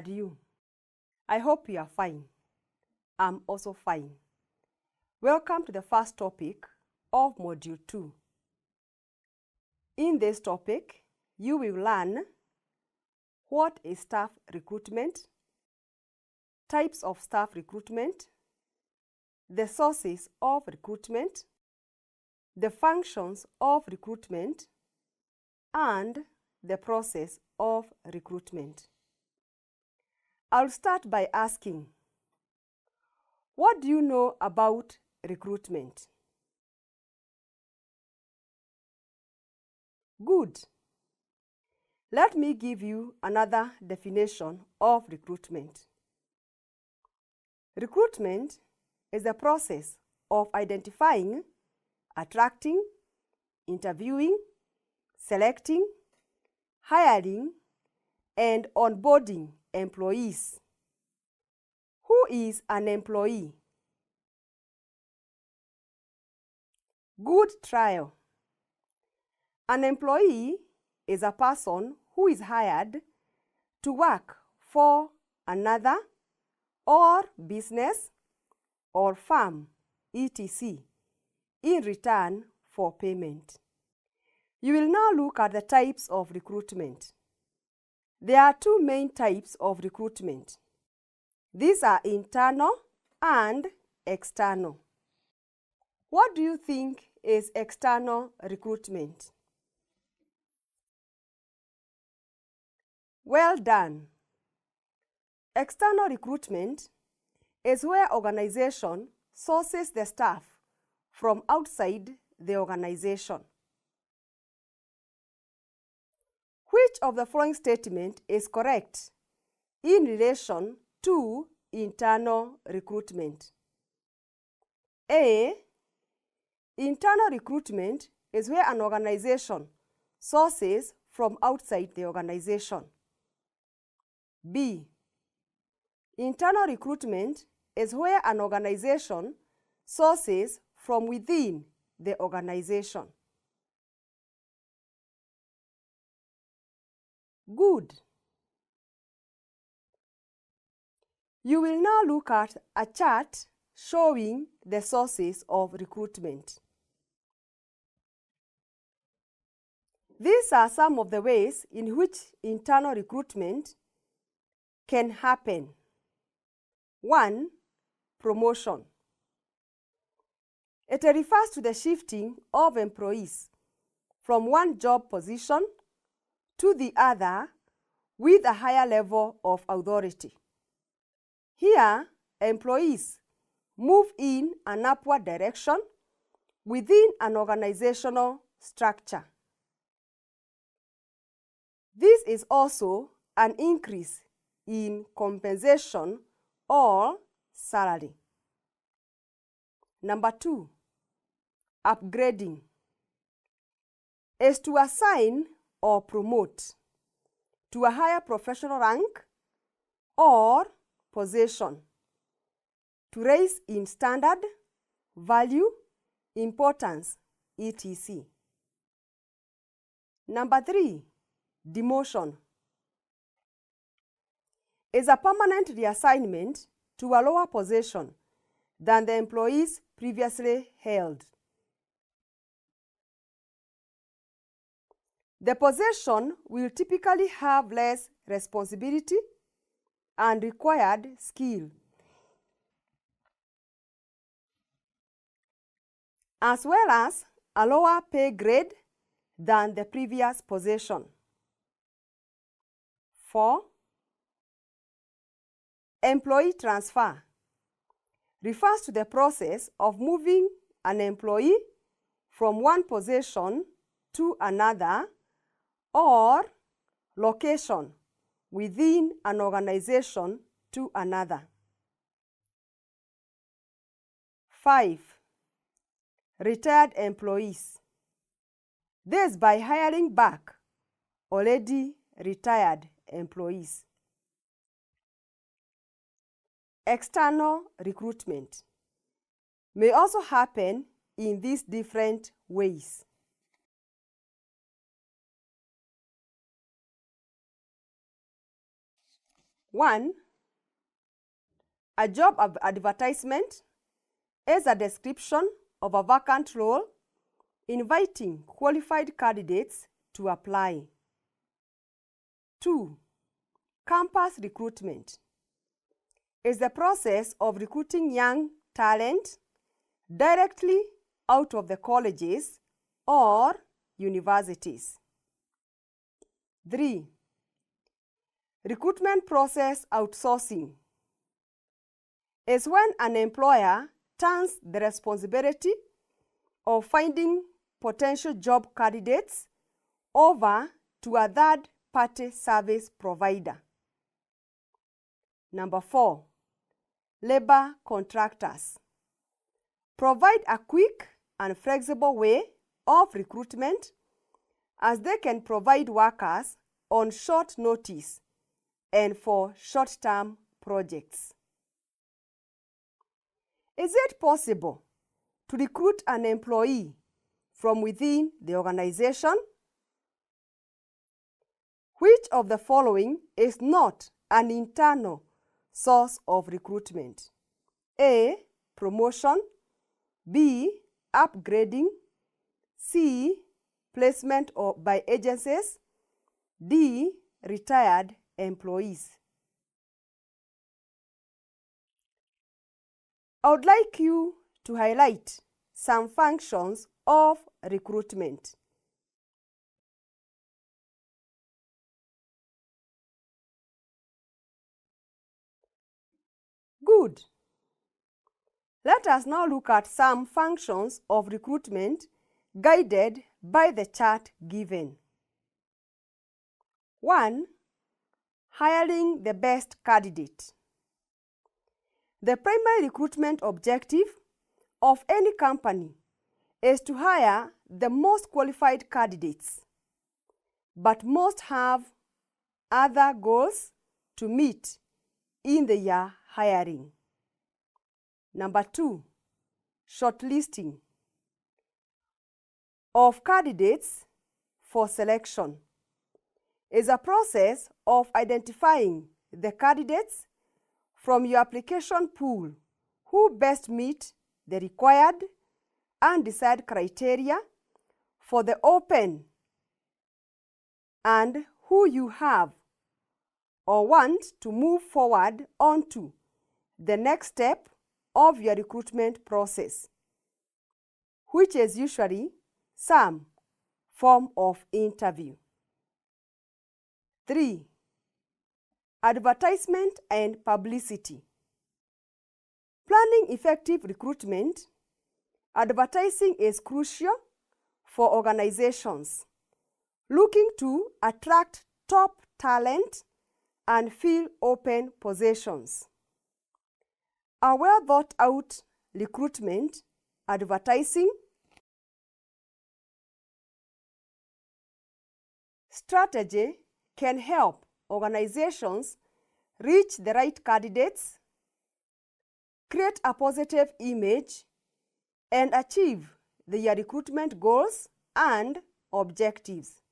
are you? I hope you are fine. I'm also fine. Welcome to the first topic of Module 2. In this topic, you will learn what is staff recruitment, types of staff recruitment, the sources of recruitment, the functions of recruitment, and the process of recruitment. I'll start by asking, what do you know about recruitment? Good. Let me give you another definition of recruitment. Recruitment is the process of identifying, attracting, interviewing, selecting, hiring, and onboarding employees. Who is an employee? Good trial. An employee is a person who is hired to work for another or business or firm, etc., in return for payment. You will now look at the types of recruitment. There are two main types of recruitment. These are internal and external. What do you think is external recruitment? Well done. External recruitment is where organization sources the staff from outside the organization. Which of the following statement is correct in relation to internal recruitment? A. Internal recruitment is where an organization sources from outside the organization. B. Internal recruitment is where an organization sources from within the organization. Good. You will now look at a chart showing the sources of recruitment. These are some of the ways in which internal recruitment can happen. 1. Promotion. It refers to the shifting of employees from one job position to the other with a higher level of authority. Here, employees move in an upward direction within an organizational structure. This is also an increase in compensation or salary. Number 2, upgrading is to assign or promote to a higher professional rank or position, to raise in standard, value, importance, etc. Number 3, demotion is a permanent reassignment to a lower position than the employees previously held. The position will typically have less responsibility and required skill, as well as a lower pay grade than the previous position. 4. Employee transfer refers to the process of moving an employee from one position to another or location within an organization to another. 5. Retired employees. This by hiring back already retired employees. External recruitment may also happen in these different ways. 1. A job advertisement is a description of a vacant role inviting qualified candidates to apply. 2. Campus recruitment is the process of recruiting young talent directly out of the colleges or universities. 3. Recruitment process outsourcing is when an employer turns the responsibility of finding potential job candidates over to a third-party service provider. Number 4. Labor contractors provide a quick and flexible way of recruitment as they can provide workers on short notice and for short-term projects. Is it possible to recruit an employee from within the organization? Which of the following is not an internal source of recruitment? A. Promotion. B. Upgrading. C. Placement by agencies. D. Retired employees. I would like you to highlight some functions of recruitment. Good. Let us now look at some functions of recruitment guided by the chart given. 1. Hiring the best candidate. The primary recruitment objective of any company is to hire the most qualified candidates, but most have other goals to meet in their hiring. Number 2. Shortlisting of candidates for selection is a process of identifying the candidates from your application pool who best meet the required and desired criteria for the open and who you have or want to move forward onto the next step of your recruitment process, which is usually some form of interview. 3. Advertisement and publicity. Planning effective recruitment, advertising is crucial for organizations looking to attract top talent and fill open positions. A well thought out recruitment advertising strategy can help organizations reach the right candidates, create a positive image, and achieve their recruitment goals and objectives.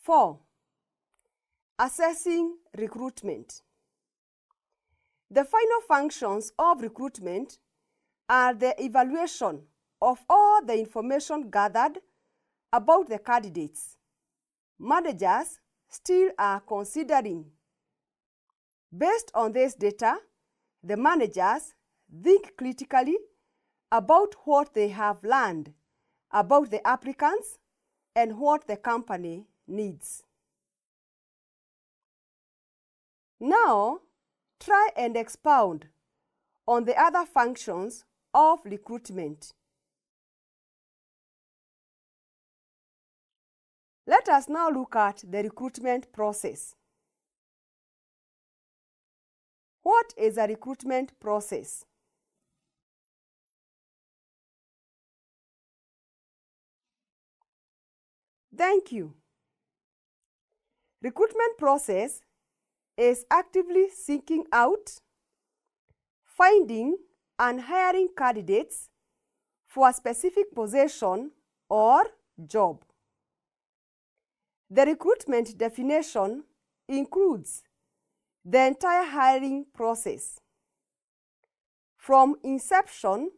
4. Assessing recruitment. The final functions of recruitment are the evaluation of all the information gathered about the candidates. Managers still are considering. Based on this data, the managers think critically about what they have learned about the applicants and what the company needs. Now, try and expound on the other functions of recruitment. Let us now look at the recruitment process. What is a recruitment process? Thank you. Recruitment process is actively seeking out, finding and hiring candidates for a specific position or job. The recruitment definition includes the entire hiring process, from inception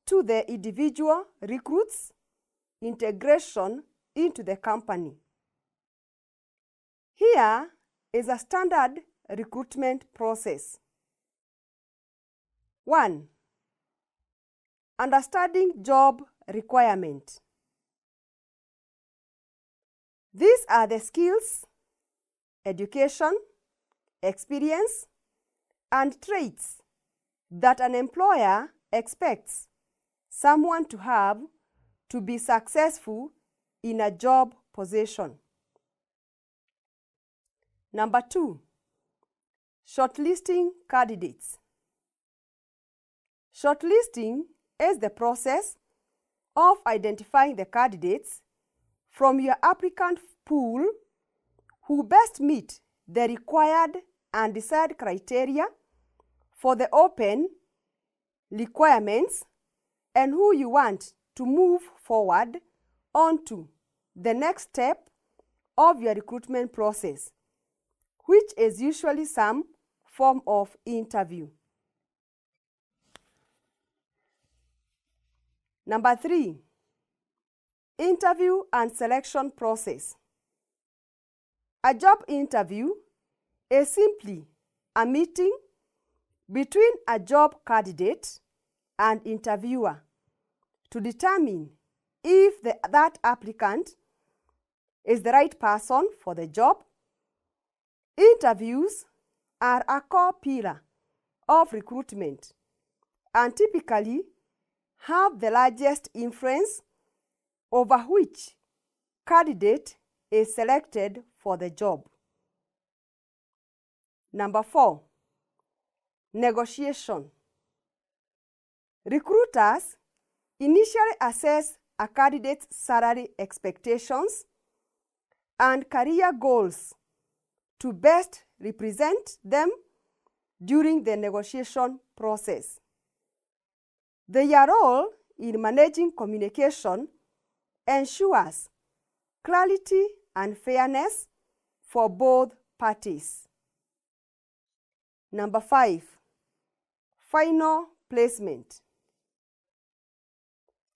to the individual recruits' integration into the company. Here is a standard recruitment process. 1. Understanding job requirement. These are the skills, education, experience, and traits that an employer expects someone to have to be successful in a job position. Number 2, shortlisting candidates. Shortlisting is the process of identifying the candidates from your applicant pool who best meet the required and desired criteria for the open requirements and who you want to move forward onto the next step of your recruitment process, which is usually some form of interview. Number 3, interview and selection process. A job interview is simply a meeting between a job candidate and interviewer to determine if that applicant is the right person for the job. Interviews are a core pillar of recruitment and typically have the largest influence over which candidate is selected for the job. Number 4, negotiation. Recruiters initially assess a candidate's salary expectations and career goals to best represent them during the negotiation process. Their role in managing communication ensures clarity and fairness for both parties. Number 5, final placement.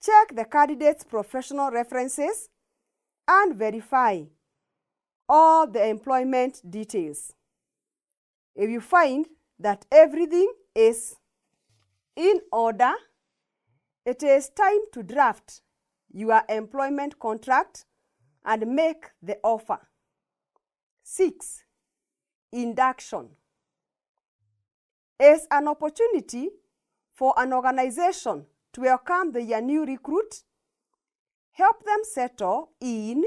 Check the candidate's professional references and verify all the employment details. If you find that everything is in order, it is time to draft your employment contract and make the offer. 6. Induction is an opportunity for an organization to welcome their new recruit, help them settle in,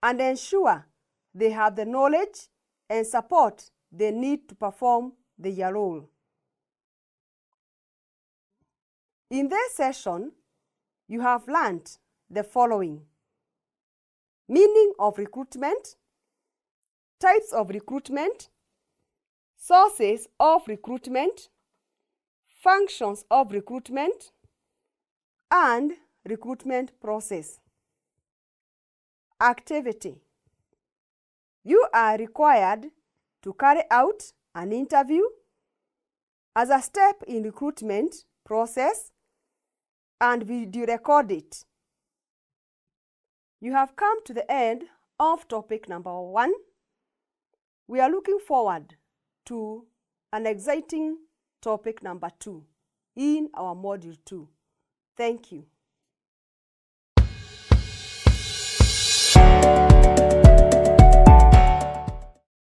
and ensure they have the knowledge and support they need to perform their role. In this session, you have learned the following: meaning of recruitment, types of recruitment, sources of recruitment, functions of recruitment, and recruitment process. Activity: you are required to carry out an interview as a step in recruitment process and video record it. You have come to the end of topic number 1. We are looking forward to an exciting topic number 2 in our module 2. Thank you.